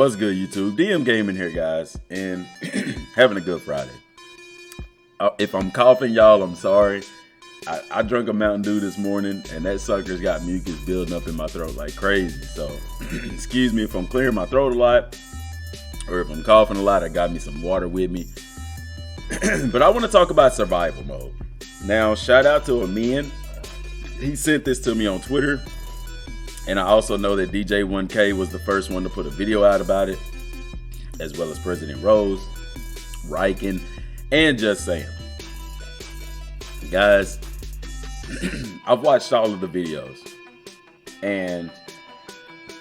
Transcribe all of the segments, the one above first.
What's good, YouTube? Dmgaming here, guys, and having a good Friday. If I'm coughing, y'all, I'm sorry. I drank a Mountain Dew this morning, and that sucker's got mucus building up in my throat like crazy. So, excuse me if I'm clearing my throat a lot, or if I'm coughing a lot. I got me some water with me. But I want to talk about survival mode. Now, shout out to Amin. He sent this to me on Twitter. And I also know that DJ1K was the first one to put a video out about it, as well as President Rose, Riken, and Just Saying. Guys, I've watched all of the videos. And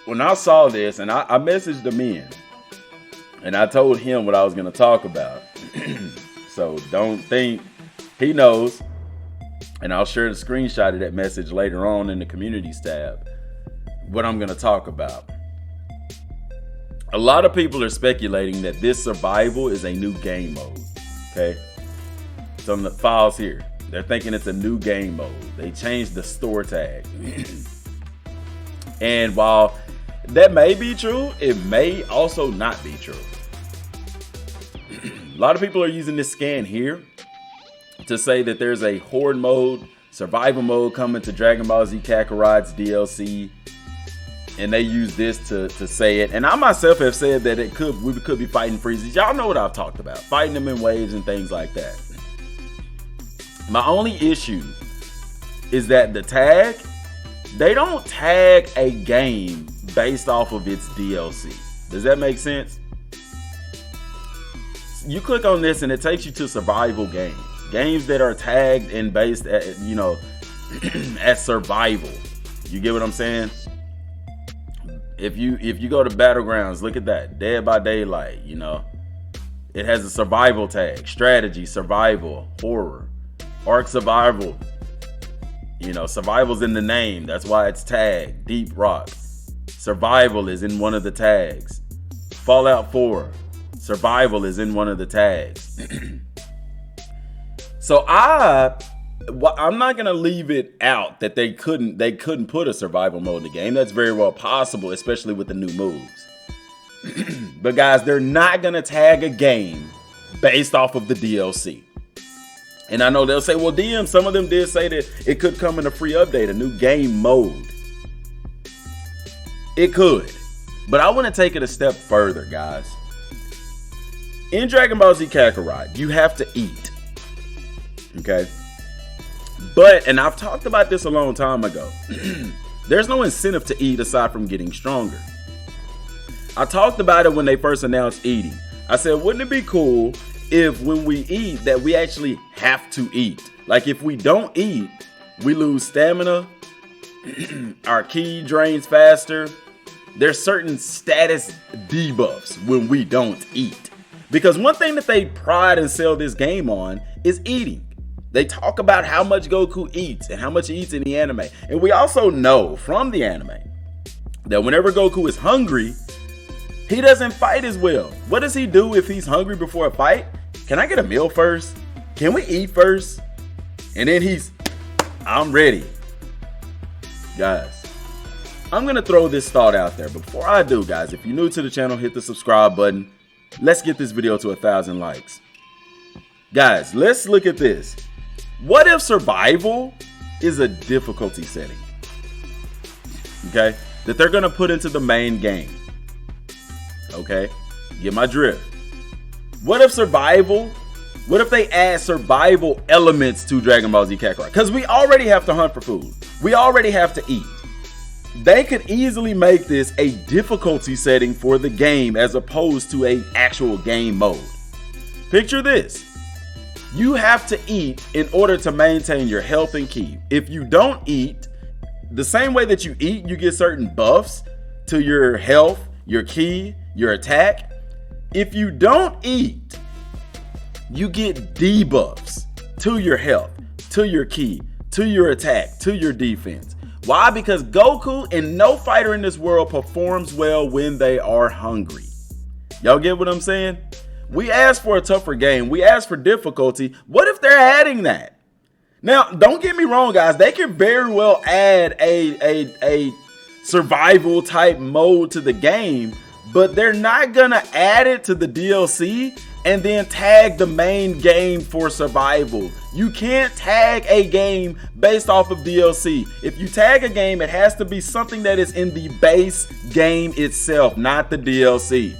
when I saw this, and I messaged him in, and I told him what I was going to talk about. So don't think he knows. And I'll share the screenshot of that message later on in the communities tab. What I'm going to talk about. A lot of people are speculating that this survival is a new game mode. Okay. It's on the files here. They're thinking it's a new game mode. They changed the store tag. And while that may be true, it may also not be true. A lot of people are using this scan here to say that there's a horde mode, survival mode coming to Dragon Ball Z Kakarot's DLC. And they use this to say it. And I myself have said that we could be fighting freezes. Y'all know what I've talked about. Fighting them in waves and things like that. My only issue is that the tag, they don't tag a game based off of its DLC. Does that make sense? You click on this and it takes you to survival games. Games that are tagged and based at, at survival. You get what I'm saying? If you go to Battlegrounds, look at that. Dead by Daylight, It has a survival tag. Strategy, survival, horror, arc survival. Survival's in the name. That's why it's tagged. Deep Rock. Survival is in one of the tags. Fallout 4. Survival is in one of the tags. So I'm not gonna leave it out that they couldn't put a survival mode in the game. That's very well possible, especially with the new moves. But guys, they're not gonna tag a game based off of the DLC. And I know they'll say, well, DM, some of them did say that it could come in a free update, a new game mode. It could, but I want to take it a step further, guys. In Dragon Ball Z Kakarot, you have to eat. Okay. But, and I've talked about this a long time ago, there's no incentive to eat aside from getting stronger. I talked about it when they first announced eating. I said, wouldn't it be cool if when we eat that we actually have to eat? Like if we don't eat, we lose stamina, our ki drains faster. There's certain status debuffs when we don't eat. Because one thing that they pride and sell this game on is eating. They talk about how much Goku eats and how much he eats in the anime. And we also know from the anime that whenever Goku is hungry, he doesn't fight as well. What does he do if he's hungry before a fight? Can I get a meal first? Can we eat first? And then I'm ready. Guys, I'm going to throw this thought out there. Before I do, guys, if you're new to the channel, hit the subscribe button. Let's get this video to 1,000 likes. Guys, let's look at this. What if survival is a difficulty setting? Okay, that they're gonna put into the main game. Okay, get my drift. What if they add survival elements to Dragon Ball Z Kakarot? Because we already have to hunt for food. We already have to eat. They could easily make this a difficulty setting for the game as opposed to an actual game mode. Picture this. You have to eat in order to maintain your health and ki. If you don't eat, the same way that you eat, you get certain buffs to your health, your ki, your attack. If you don't eat, you get debuffs to your health, to your ki, to your attack, to your defense. Why? Because Goku and no fighter in this world performs well when they are hungry. Y'all get what I'm saying? We asked for a tougher game. We asked for difficulty. What if they're adding that? Now, don't get me wrong, guys. They could very well add a survival type mode to the game, but they're not gonna add it to the DLC and then tag the main game for survival. You can't tag a game based off of DLC. If you tag a game, it has to be something that is in the base game itself, not the DLC.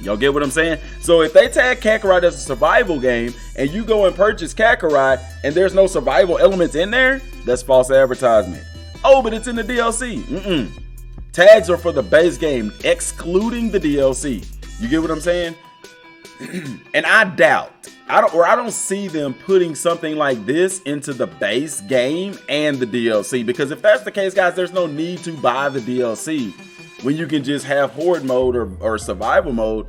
Y'all get what I'm saying? So if they tag Kakarot as a survival game and you go and purchase Kakarot and there's no survival elements in there, that's false advertisement. Oh, but it's in the DLC. Tags are for the base game, excluding the DLC. You get what I'm saying? And I don't see them putting something like this into the base game and the DLC, because if that's the case, guys, there's no need to buy the DLC when you can just have horde mode or survival mode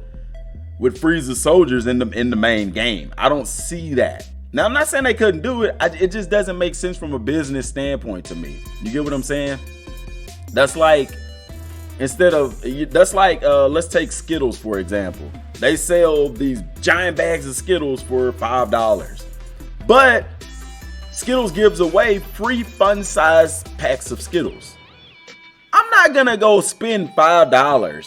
with Frieza soldiers in the main game. I don't see that. Now, I'm not saying they couldn't do it. It just doesn't make sense from a business standpoint to me. You get what I'm saying? That's like, let's take Skittles, for example. They sell these giant bags of Skittles for $5. But Skittles gives away free fun-sized packs of Skittles. I'm not gonna go spend $5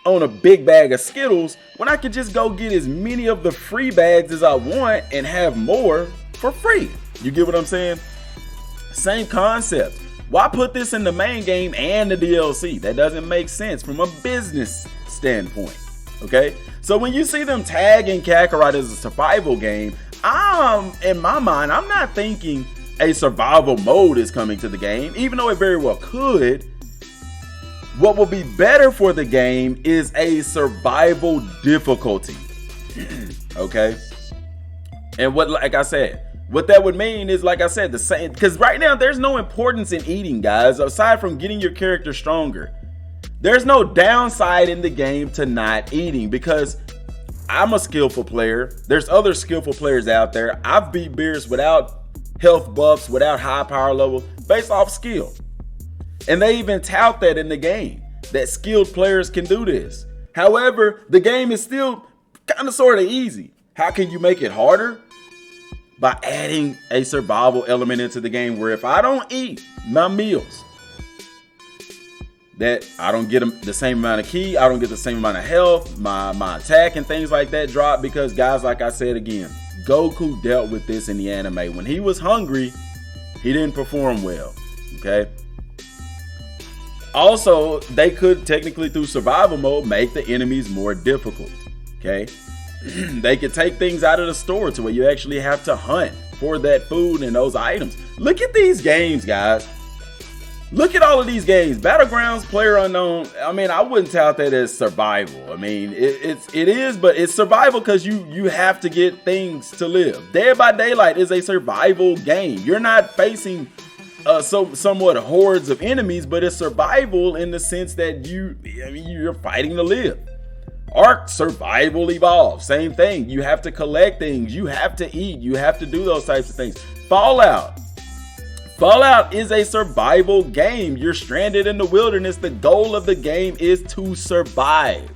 on a big bag of Skittles when I could just go get as many of the free bags as I want and have more for free. You get what I'm saying? Same concept. Why put this in the main game and the DLC? That doesn't make sense from a business standpoint. Okay? So when you see them tagging Kakarot as a survival game, in my mind, I'm not thinking a survival mode is coming to the game, even though it very well could. What will be better for the game is a survival difficulty. Okay? And like I said, what that would mean is, like I said, the same, because right now there's no importance in eating, guys, aside from getting your character stronger. There's no downside in the game to not eating, because I'm a skillful player. There's other skillful players out there. I've beat beers without health buffs, without high power level, based off skill. And they even tout that in the game, that skilled players can do this. However, the game is still kind of sort of easy. How can you make it harder? By adding a survival element into the game, where if I don't eat my meals, that I don't get the same amount of ki, I don't get the same amount of health, my attack and things like that drop, because, guys, like I said again, Goku dealt with this in the anime. When he was hungry, he didn't perform well. Okay? Also, they could technically, through survival mode, make the enemies more difficult. Okay? They could take things out of the store to where you actually have to hunt for that food and those items. Look at these games, guys. Look at all of these games. Battlegrounds, PlayerUnknown. I mean, I wouldn't tout that as survival. I mean, it is, but it's survival because you have to get things to live. Dead by Daylight is a survival game. You're not facing somewhat hordes of enemies, but it's survival in the sense that you're fighting to live. Ark, survival evolved. Same thing. You have to collect things. You have to eat. You have to do those types of things. Fallout is a survival game. You're stranded in the wilderness. The goal of the game is to survive.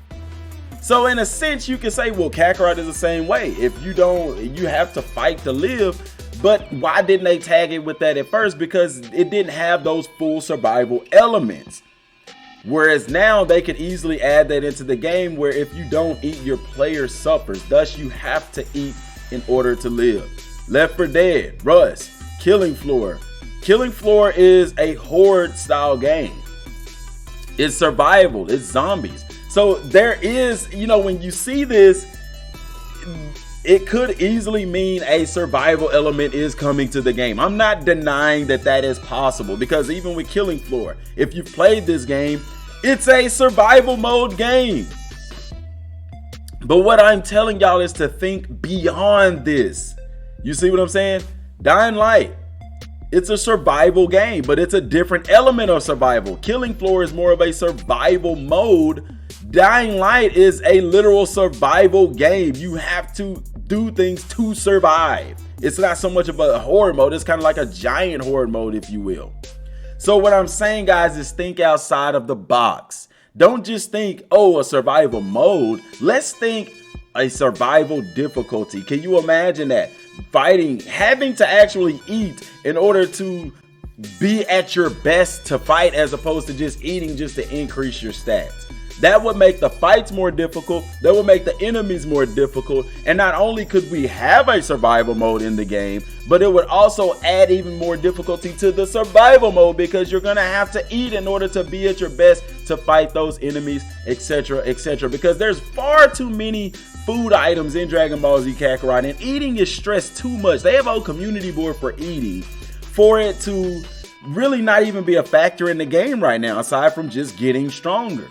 So in a sense, you can say, well, Kakarot is the same way. If you have to fight to live. But why didn't they tag it with that at first? Because it didn't have those full survival elements. Whereas now they could easily add that into the game, where if you don't eat, your player suffers. Thus, you have to eat in order to live. Left 4 Dead, Rust, Killing Floor. Killing Floor is a horde style game. It's survival, it's zombies. So there is, when you see this, it could easily mean a survival element is coming to the game. I'm not denying that is possible, because even with Killing Floor, if you've played this game, it's a survival mode game. But what I'm telling y'all is to think beyond this. You see what I'm saying? Dying Light, it's a survival game, but it's a different element of survival. Killing Floor is more of a survival mode. Dying Light is a literal survival game. You have to do things to survive. It's not so much of a horde mode. It's kind of like a giant horde mode, if you will. So what I'm saying, guys, is think outside of the box. Don't just think, oh, a survival mode. Let's think a survival difficulty. Can you imagine that? Fighting, having to actually eat in order to be at your best to fight, as opposed to just eating just to increase your stats. That would make the fights more difficult. That would make the enemies more difficult. And not only could we have a survival mode in the game, but it would also add even more difficulty to the survival mode, because you're gonna have to eat in order to be at your best to fight those enemies, etc., etc. Because there's far too many food items in Dragon Ball Z Kakarot, and eating is stressed too much. They have a community board for eating for it to really not even be a factor in the game right now, aside from just getting stronger.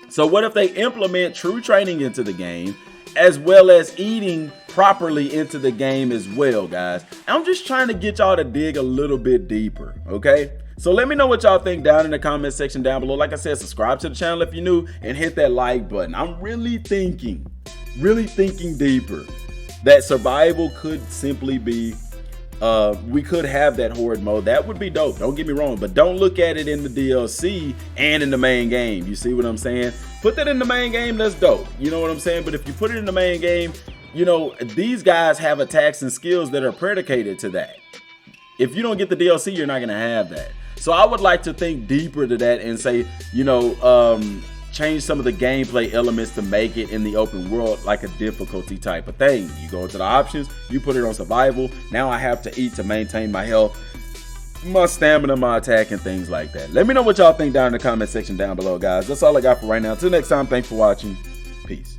So what if they implement true training into the game, as well as eating properly into the game as well, guys? I'm just trying to get y'all to dig a little bit deeper, okay? So let me know what y'all think down in the comment section down below. Like I said, subscribe to the channel if you're new, and hit that like button. I'm really thinking deeper that survival could simply be, we could have that horde mode. That would be dope, don't get me wrong, but don't look at it in the DLC and in the main game. You see what I'm saying? Put that in the main game, that's dope, you know what I'm saying? But if you put it in the main game, you know, these guys have attacks and skills that are predicated to that. If you don't get the DLC, you're not gonna have that. So I would like to think deeper to that and say, you know, change some of the gameplay elements to make it in the open world like a difficulty type of thing. You go into the options, you put it on survival. Now I have to eat to maintain my health, my stamina, my attack, and things like that. Let me know what y'all think down in the comment section down below, guys. That's all I got for right now. Until next time, thanks for watching. Peace.